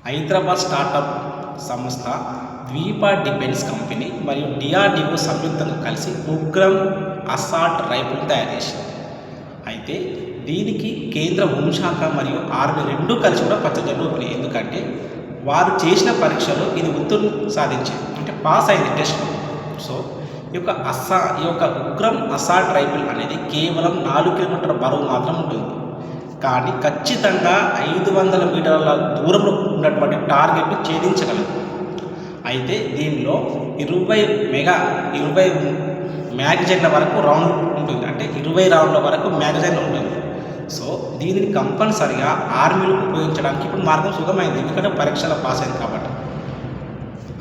Hyderabad startup సంస్థ ద్వీప defence company మరియు DRDO సంయుక్తంగా కలిసి ఉగ్రమ్ అసాల్ట్ రైఫిల్ తయారు చేసింది. అయితే దీనికి కేంద్ర హోంశాఖ మరియు ఆర్మీ రెండూ కలిసి కూడా పచ్చజెండా ఊపినాయి. ఎందుకంటే వారు చేసిన పరీక్షలో ఇది ఉత్తీర్ణం సాధించింది, అంటే పాస్ అయింది టెస్ట్. సో ఈ యొక్క ఉగ్రమ్ అసాల్ట్ రైఫిల్ అనేది కేవలం 4 కిలోమీటర్ల బరువు మాత్రం ఉంటుంది. కానీ ఖచ్చితంగా 500 మీటర్ల దూరంలో ఉన్నటువంటి టార్గెట్ను ఛేదించగలదు. అయితే దీనిలో 20 మ్యాగజైన్ల వరకు రౌండ్ ఉంటుంది, అంటే 20 రౌండ్ల వరకు మ్యాగజైన్ ఉంటుంది. సో దీనిని కంపల్సరిగా ఆర్మీలు ఉపయోగించడానికి ఇప్పుడు మార్గం సుగమైంది, ఎందుకంటే పరీక్షలో పాస్ అయింది కాబట్టి.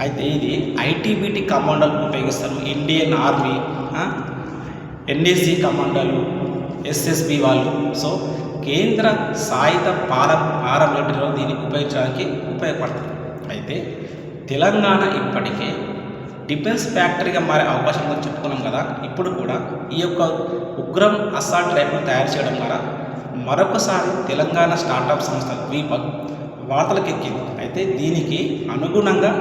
అయితే ఇది ఐటీబీటీ కమాండోలు ఉపయోగిస్తారు, ఇండియన్ ఆర్మీ, ఎన్ఎస్జీ కమాండోలు, ఎస్ఎస్బి వాళ్ళు. సో కేంద్ర సాయుధ పారామిలిటరీలో దీన్ని ఉపయోగించడానికి ఉపయోగపడుతుంది. అయితే తెలంగాణ ఇప్పటికే డిఫెన్స్ ఫ్యాక్టరీగా మారే అవకాశం ఉందని చెప్పుకున్నాం కదా. ఇప్పుడు కూడా ఈ యొక్క ఉగ్రమ్ అసాల్ట్ రైఫిల్ తయారు చేయడం ద్వారా మరొకసారి తెలంగాణ స్టార్టప్ సంస్థ ద్వీపక్ వార్తలకు ఎక్కింది. అయితే దీనికి అనుగుణంగా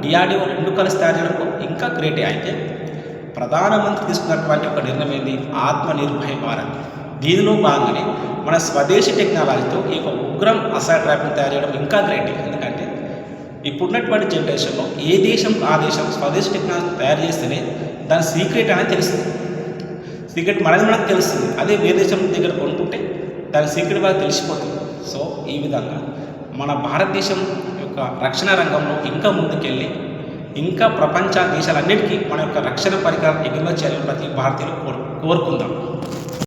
డిఆర్డిఓ రెండు కలిసి తయారు చేయడం ఇంకా గ్రేటే. అయితే ప్రధానమంత్రి తీసుకున్నటువంటి ఒక నిర్ణయం ఏంది, ఆత్మనిర్భర్ భారత్. దీనిలో భాగంగానే మన స్వదేశీ టెక్నాలజీతో ఈ యొక్క ఉగ్రమ్ అసాల్ట్ రైఫిల్ తయారు చేయడం ఇంకా గ్రేటే. ఎందుకంటే ఇప్పుడున్నటువంటి జనరేషన్లో ఏ దేశం ఆ దేశం స్వదేశీ టెక్నాలజీ తయారు చేస్తేనే దాని సీక్రెట్ అనేది తెలుస్తుంది. సీక్రెట్ మనకు తెలుస్తుంది. అదే వేరే దేశం దగ్గర కొనుక్కుంటే దాని సీక్రెట్ బాగా తెలిసిపోతుంది. సో ఈ విధంగా మన భారతదేశం యొక్క రక్షణ రంగంలో ఇంకా ముందుకెళ్ళి ఇంకా ప్రపంచ దేశాలన్నిటికీ మన యొక్క రక్షణ పరికరాలు ఎగుమతి చేయాలని ప్రతి భారతీయులు కోరుకుందాం.